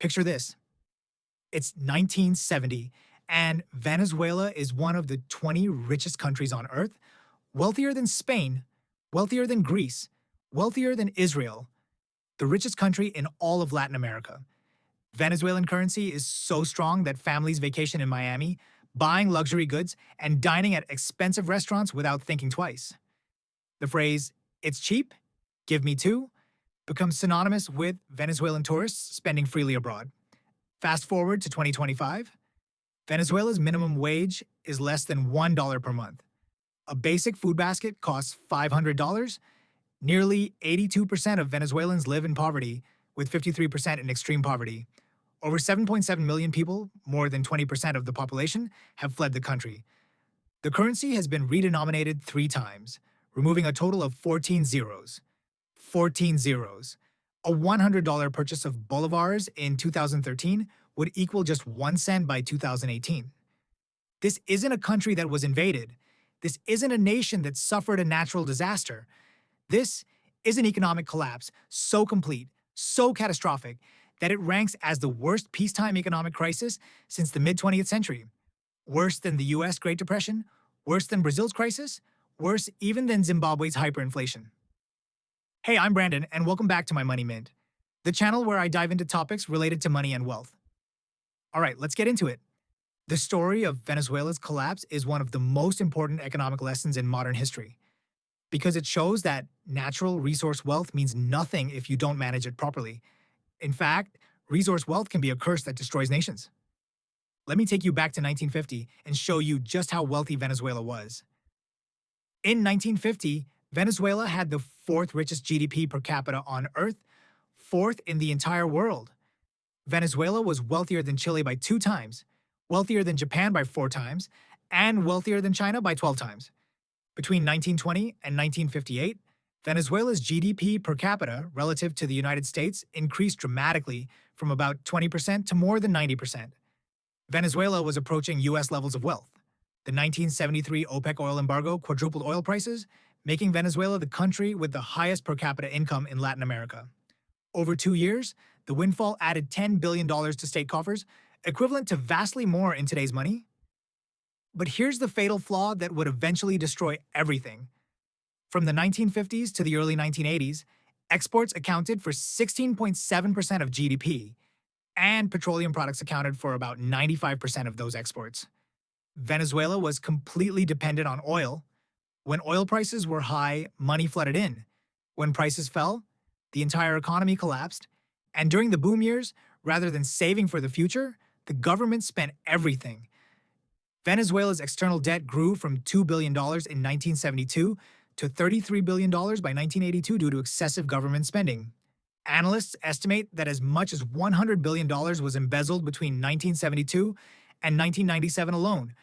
Picture this. It's 1970, and Venezuela is one of the 20 richest countries on earth, wealthier than Spain, wealthier than Greece, wealthier than Israel, the richest country in all of Latin America. Venezuelan currency is so strong that families vacation in Miami, buying luxury goods, and dining at expensive restaurants without thinking twice. The phrase, "it's cheap, give me two," becomes synonymous with Venezuelan tourists spending freely abroad. Fast forward to 2025, Venezuela's minimum wage is less than $1 per month. A basic food basket costs $500. Nearly 82% of Venezuelans live in poverty, with 53% in extreme poverty. Over 7.7 million people, more than 20% of the population, have fled the country. The currency has been redenominated 3 times, removing a total of 14 zeros. 14 zeros. A $100 purchase of bolivars in 2013 would equal just 1 cent by 2018. This isn't a country that was invaded. This isn't a nation that suffered a natural disaster. This is an economic collapse so complete, so catastrophic, that it ranks as the worst peacetime economic crisis since the mid-20th century. Worse than the US Great Depression, worse than Brazil's crisis, worse even than Zimbabwe's hyperinflation. Hey, I'm Brandon, and welcome back to My Money Mint, the channel where I dive into topics related to money and wealth. All right, let's get into it. The story of Venezuela's collapse is one of the most important economic lessons in modern history, because it shows that natural resource wealth means nothing if you don't manage it properly. In fact, resource wealth can be a curse that destroys nations. Let me take you back to 1950 and show you just how wealthy Venezuela was. In 1950, Venezuela had the fourth richest GDP per capita on Earth, fourth in the entire world. Venezuela was wealthier than Chile by 2 times, wealthier than Japan by 4 times, and wealthier than China by 12 times. Between 1920 and 1958, Venezuela's GDP per capita relative to the United States increased dramatically from about 20% to more than 90%. Venezuela was approaching US levels of wealth. The 1973 OPEC oil embargo quadrupled oil prices, making Venezuela the country with the highest per capita income in Latin America. Over 2 years, the windfall added $10 billion to state coffers, equivalent to vastly more in today's money. But here's the fatal flaw that would eventually destroy everything. From the 1950s to the early 1980s, exports accounted for 16.7% of GDP, and petroleum products accounted for about 95% of those exports. Venezuela was completely dependent on oil. When oil prices were high, money flooded in. When prices fell, the entire economy collapsed. And during the boom years, rather than saving for the future, the government spent everything. Venezuela's external debt grew from $2 billion in 1972 to $33 billion by 1982 due to excessive government spending. Analysts estimate that as much as $100 billion was embezzled between 1972 and 1997 alone.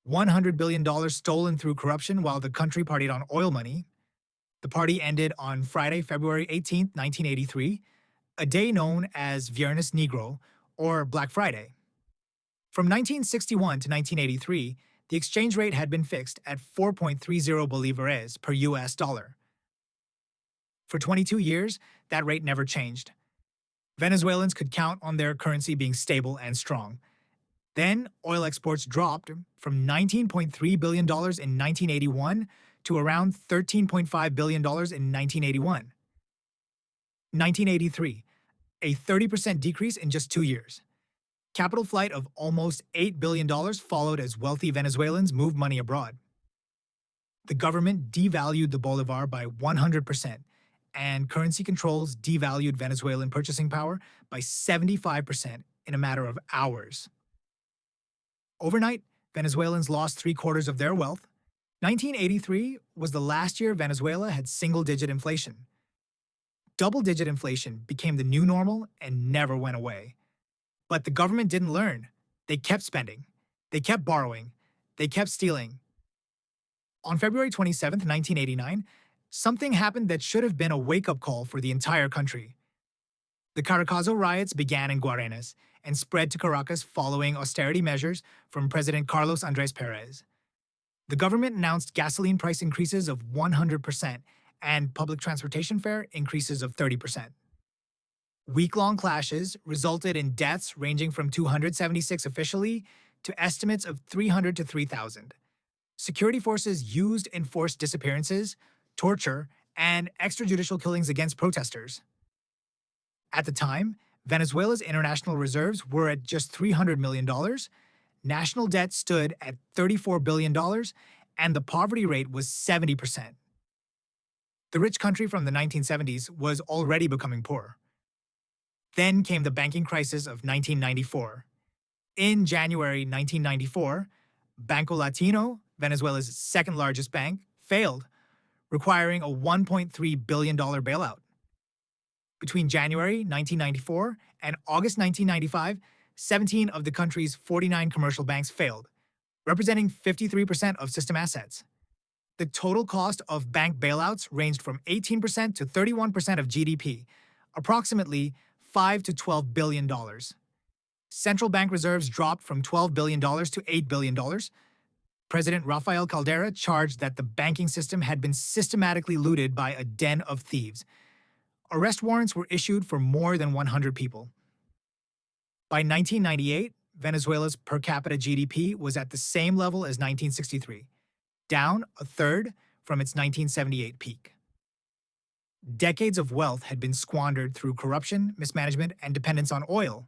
$100 billion stolen through corruption while the country partied on oil money. The party ended on Friday, February 18, 1983, a day known as Viernes Negro, or Black Friday. From 1961 to 1983, the exchange rate had been fixed at 4.30 bolívares per US dollar. For 22 years, that rate never changed. Venezuelans could count on their currency being stable and strong. Then, oil exports dropped from $19.3 billion in 1981 to around $13.5 billion in 1981. 1983, a 30% decrease in just 2 years. Capital flight of almost $8 billion followed as wealthy Venezuelans moved money abroad. The government devalued the bolivar by 100%, and currency controls devalued Venezuelan purchasing power by 75% in a matter of hours. Overnight, Venezuelans lost 3/4 of their wealth. 1983 was the last year Venezuela had single-digit inflation. Double-digit inflation became the new normal and never went away. But the government didn't learn. They kept spending. They kept borrowing. They kept stealing. On February 27, 1989, something happened that should have been a wake-up call for the entire country. The Caracazo riots began in Guarenas and spread to Caracas following austerity measures from President Carlos Andrés Pérez. The government announced gasoline price increases of 100% and public transportation fare increases of 30%. Week-long clashes resulted in deaths ranging from 276 officially to estimates of 300 to 3,000. Security forces used enforced disappearances, torture, and extrajudicial killings against protesters. At the time, Venezuela's international reserves were at just $300 million, national debt stood at $34 billion, and the poverty rate was 70%. The rich country from the 1970s was already becoming poor. Then came the banking crisis of 1994. In January 1994, Banco Latino, Venezuela's second largest bank, failed, requiring a $1.3 billion bailout. Between January 1994 and August 1995, 17 of the country's 49 commercial banks failed, representing 53% of system assets. The total cost of bank bailouts ranged from 18% to 31% of GDP, approximately $5 to $12 billion. Central bank reserves dropped from $12 billion to $8 billion. President Rafael Caldera charged that the banking system had been systematically looted by a den of thieves. Arrest warrants were issued for more than 100 people. By 1998, Venezuela's per capita GDP was at the same level as 1963, down a third from its 1978 peak. Decades of wealth had been squandered through corruption, mismanagement, and dependence on oil.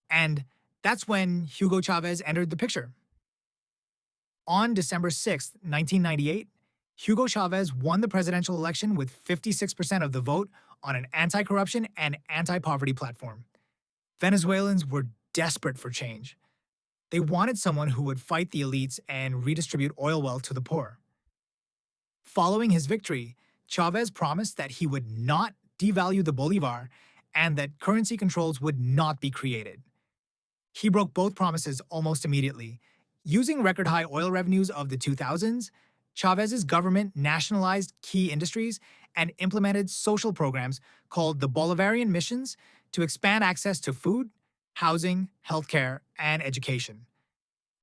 And that's when Hugo Chavez entered the picture. On December 6, 1998, Hugo Chavez won the presidential election with 56% of the vote on an anti-corruption and anti-poverty platform. Venezuelans were desperate for change. They wanted someone who would fight the elites and redistribute oil wealth to the poor. Following his victory, Chavez promised that he would not devalue the bolivar and that currency controls would not be created. He broke both promises almost immediately. Using record-high oil revenues of the 2000s, Chavez's government nationalized key industries and implemented social programs called the Bolivarian Missions to expand access to food, housing, healthcare, and education.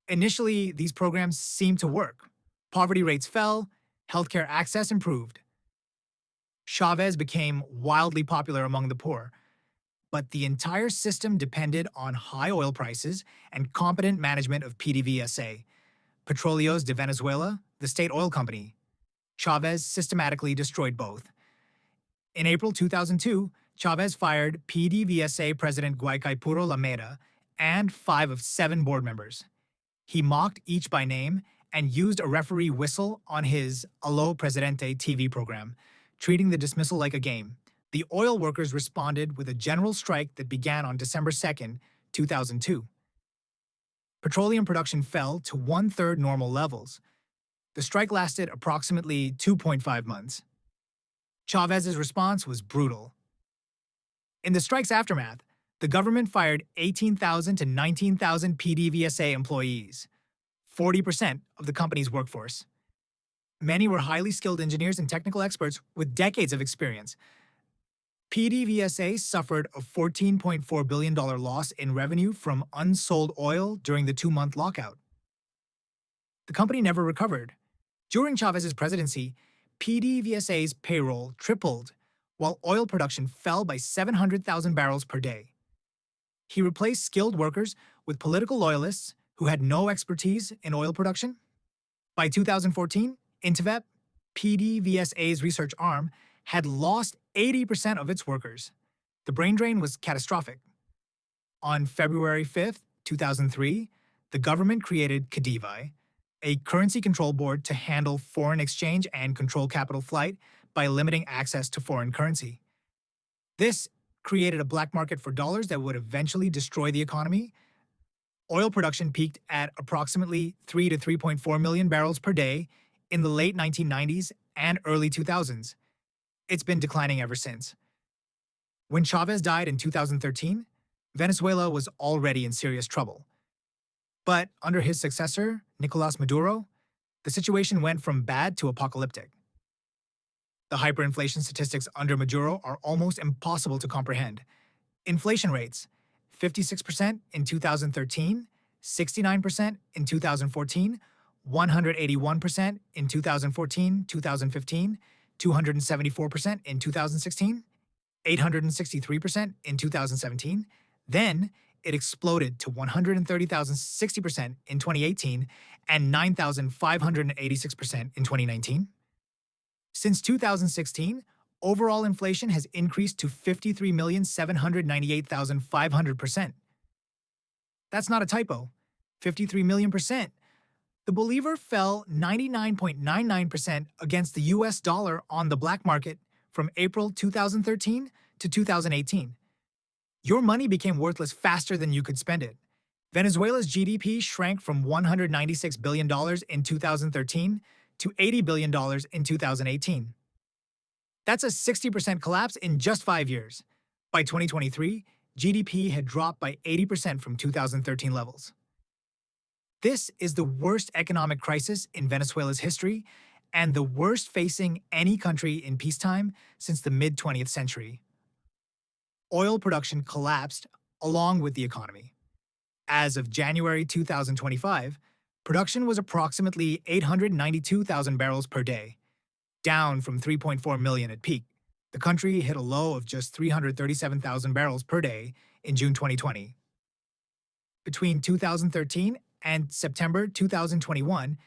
Initially, these programs seemed to work. Poverty rates fell, healthcare access improved. Chavez became wildly popular among the poor, but the entire system depended on high oil prices and competent management of PDVSA, Petróleos de Venezuela, the state oil company. Chavez systematically destroyed both. In April 2002, Chavez fired PDVSA President Guaicaipuro Lameda and 5 of 7 board members. He mocked each by name and used a referee whistle on his Allo Presidente TV program, treating the dismissal like a game. The oil workers responded with a general strike that began on December 2, 2002. Petroleum production fell to one-third normal levels. The strike lasted approximately 2.5 months. Chavez's response was brutal. In the strike's aftermath, the government fired 18,000 to 19,000 PDVSA employees, 40% of the company's workforce. Many were highly skilled engineers and technical experts with decades of experience. PDVSA suffered a $14.4 billion loss in revenue from unsold oil during the 2-month lockout. The company never recovered. During Chavez's presidency, PDVSA's payroll tripled, while oil production fell by 700,000 barrels per day. He replaced skilled workers with political loyalists who had no expertise in oil production. By 2014, Intivep, PDVSA's research arm, had lost 80% of its workers. The brain drain was catastrophic. On February 5, 2003, the government created CADIVI, a currency control board to handle foreign exchange and control capital flight by limiting access to foreign currency. This created a black market for dollars that would eventually destroy the economy. Oil production peaked at approximately 3 to 3.4 million barrels per day in the late 1990s and early 2000s. It's been declining ever since. When Chavez died in 2013, Venezuela was already in serious trouble. But under his successor, Nicolás Maduro, the situation went from bad to apocalyptic. The hyperinflation statistics under Maduro are almost impossible to comprehend. Inflation rates: 56% in 2013, 69% in 2014, 181% in 2014, 2015, 274% in 2016. 863% in 2017. Then it exploded to 130,060% in 2018 and 9,586% in 2019. Since 2016, overall inflation has increased to 53,798,500%. That's not a typo. 53 million percent. The believer fell 99.99% against the US dollar on the black market from April 2013 to 2018. Your money became worthless faster than you could spend it. Venezuela's GDP shrank from $196 billion in 2013 to $80 billion in 2018. That's a 60% collapse in just 5 years. By 2023, GDP had dropped by 80% from 2013 levels. This is the worst economic crisis in Venezuela's history and the worst facing any country in peacetime since the mid-20th century. Oil production collapsed along with the economy. As of January 2025, production was approximately 892,000 barrels per day, down from 3.4 million at peak. The country hit a low of just 337,000 barrels per day in June 2020. Between 2013 and September 2021,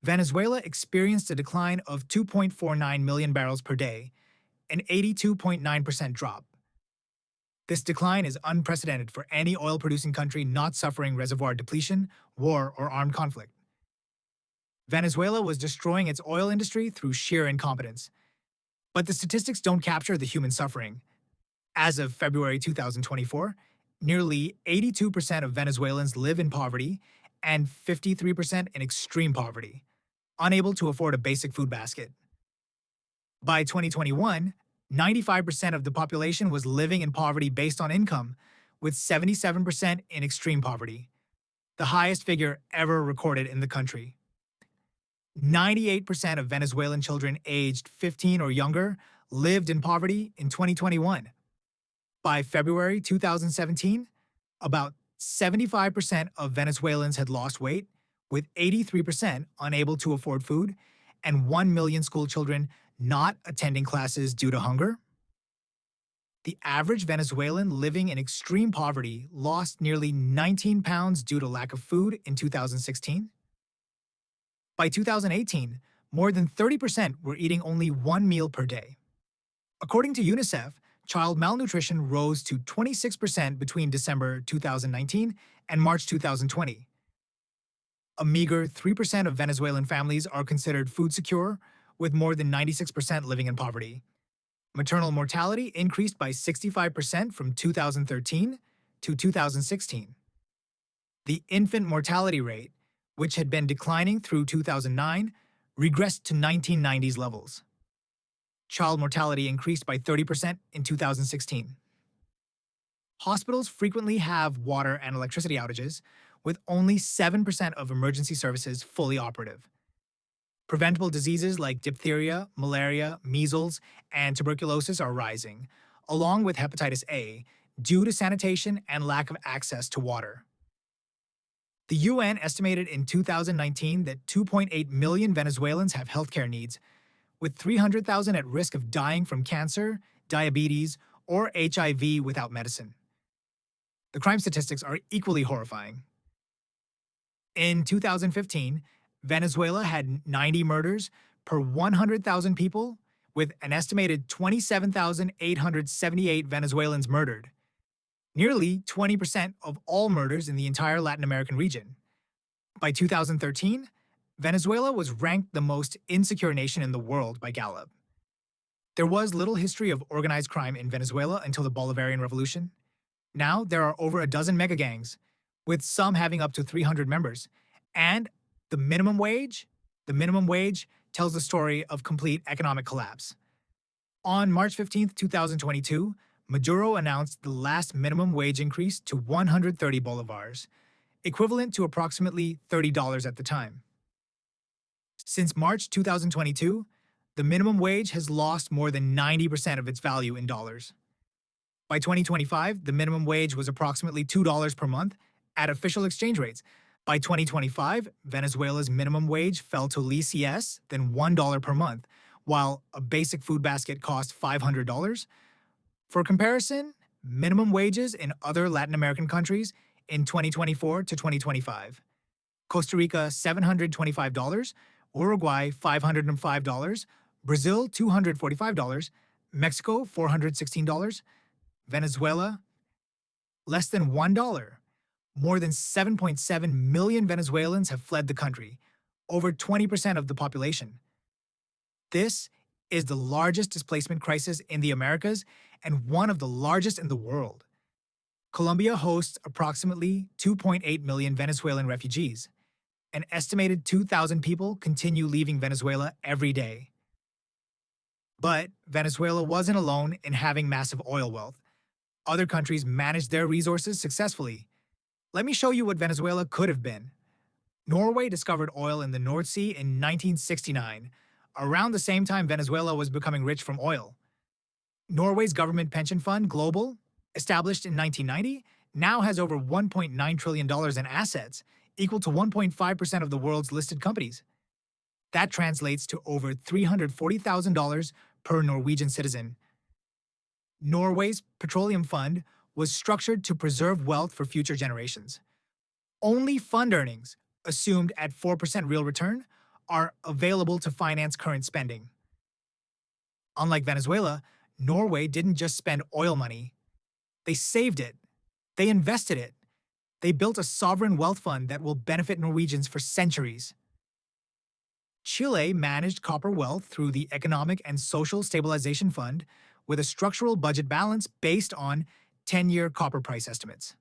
Venezuela experienced a decline of 2.49 million barrels per day, an 82.9% drop. This decline is unprecedented for any oil-producing country not suffering reservoir depletion, war, or armed conflict. Venezuela was destroying its oil industry through sheer incompetence. But the statistics don't capture the human suffering. As of February 2024, nearly 82% of Venezuelans live in poverty and 53% in extreme poverty, unable to afford a basic food basket. By 2021, 95% of the population was living in poverty based on income, with 77% in extreme poverty, the highest figure ever recorded in the country. 98% of Venezuelan children aged 15 or younger lived in poverty in 2021. By February 2017, about 75% of Venezuelans had lost weight, with 83% unable to afford food, and 1 million school children not attending classes due to hunger. The average Venezuelan living in extreme poverty lost nearly 19 pounds due to lack of food in 2016. By 2018, more than 30% were eating only one meal per day. According to UNICEF, child malnutrition rose to 26% between December 2019 and March 2020. A meager 3% of Venezuelan families are considered food secure, with more than 96% living in poverty. Maternal mortality increased by 65% from 2013 to 2016. The infant mortality rate, which had been declining through 2009, regressed to 1990s levels. Child mortality increased by 30% in 2016. Hospitals frequently have water and electricity outages, with only 7% of emergency services fully operative. Preventable diseases like diphtheria, malaria, measles, and tuberculosis are rising, along with hepatitis A, due to sanitation and lack of access to water. The UN estimated in 2019 that 2.8 million Venezuelans have healthcare needs, with 300,000 at risk of dying from cancer, diabetes, or HIV without medicine. The crime statistics are equally horrifying. In 2015, Venezuela had 90 murders per 100,000 people, with an estimated 27,878 Venezuelans murdered, nearly 20% of all murders in the entire Latin American region. By 2013, Venezuela was ranked the most insecure nation in the world by Gallup. There was little history of organized crime in Venezuela until the Bolivarian Revolution. Now there are over a dozen mega gangs, with some having up to 300 members, and the minimum wage tells the story of complete economic collapse. On March 15, 2022, Maduro announced the last minimum wage increase to 130 bolivars, equivalent to approximately $30 at the time. Since March 2022, the minimum wage has lost more than 90% of its value in dollars. By 2025, the minimum wage was approximately $2 per month at official exchange rates. By 2025, Venezuela's minimum wage fell to less than $1 per month, while a basic food basket cost $500. For comparison, minimum wages in other Latin American countries in 2024 to 2025. Costa Rica, $725, Uruguay, $505, Brazil, $245, Mexico, $416, Venezuela, less than $1. More than 7.7 million Venezuelans have fled the country, over 20% of the population. This is the largest displacement crisis in the Americas and one of the largest in the world. Colombia hosts approximately 2.8 million Venezuelan refugees. An estimated 2,000 people continue leaving Venezuela every day. But Venezuela wasn't alone in having massive oil wealth. Other countries managed their resources successfully. Let me show you what Venezuela could have been. Norway discovered oil in the North Sea in 1969, around the same time Venezuela was becoming rich from oil. Norway's government pension fund, Global, established in 1990, now has over $1.9 trillion in assets, equal to 1.5% of the world's listed companies. That translates to over $340,000 per Norwegian citizen. Norway's petroleum fund was structured to preserve wealth for future generations. Only fund earnings, assumed at 4% real return, are available to finance current spending. Unlike Venezuela, Norway didn't just spend oil money. They saved it. They invested it. They built a sovereign wealth fund that will benefit Norwegians for centuries. Chile managed copper wealth through the Economic and Social Stabilization Fund with a structural budget balance based on 10-year copper price estimates.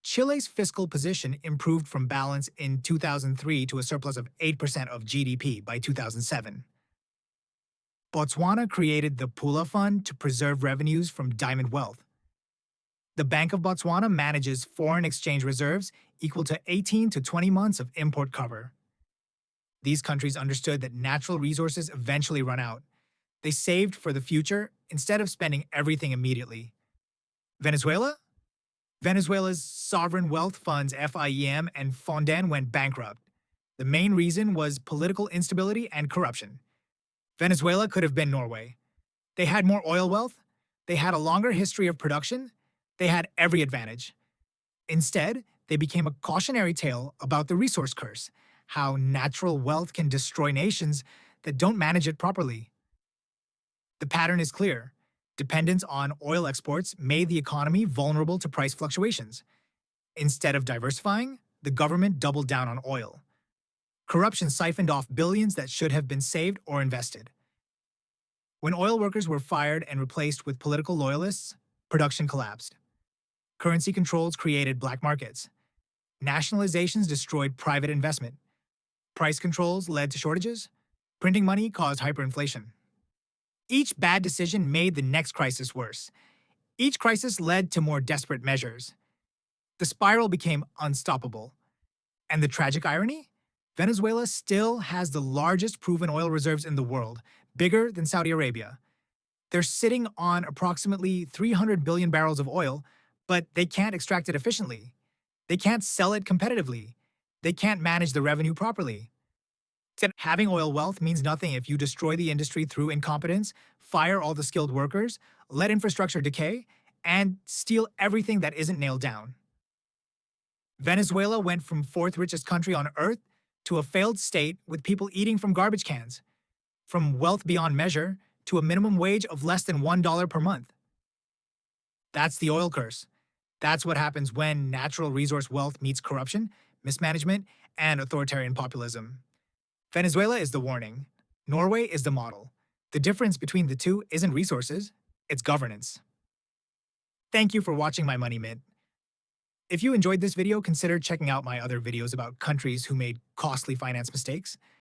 Chile's fiscal position improved from balance in 2003 to a surplus of 8% of GDP by 2007. Botswana created the Pula Fund to preserve revenues from diamond wealth. The Bank of Botswana manages foreign exchange reserves equal to 18 to 20 months of import cover. These countries understood that natural resources eventually run out. They saved for the future instead of spending everything immediately. Venezuela? Venezuela's sovereign wealth funds FIEM and Fonden went bankrupt. The main reason was political instability and corruption. Venezuela could have been Norway. They had more oil wealth, they had a longer history of production, they had every advantage. Instead, they became a cautionary tale about the resource curse, how natural wealth can destroy nations that don't manage it properly. The pattern is clear. Dependence on oil exports made the economy vulnerable to price fluctuations. Instead of diversifying, the government doubled down on oil. Corruption siphoned off billions that should have been saved or invested. When oil workers were fired and replaced with political loyalists, production collapsed. Currency controls created black markets. Nationalizations destroyed private investment. Price controls led to shortages. Printing money caused hyperinflation. Each bad decision made the next crisis worse. Each crisis led to more desperate measures. The spiral became unstoppable. And the tragic irony? Venezuela still has the largest proven oil reserves in the world, bigger than Saudi Arabia. They're sitting on approximately 300 billion barrels of oil, but they can't extract it efficiently. They can't sell it competitively. They can't manage the revenue properly. Having oil wealth means nothing if you destroy the industry through incompetence, fire all the skilled workers, let infrastructure decay, and steal everything that isn't nailed down. Venezuela went from fourth richest country on earth to a failed state with people eating from garbage cans, from wealth beyond measure to a minimum wage of less than $1 per month. That's the oil curse. That's what happens when natural resource wealth meets corruption, mismanagement, and authoritarian populism. Venezuela is the warning. Norway is the model. The difference between the two isn't resources, it's governance. Thank you for watching my Money Mint. If you enjoyed this video, consider checking out my other videos about countries who made costly finance mistakes.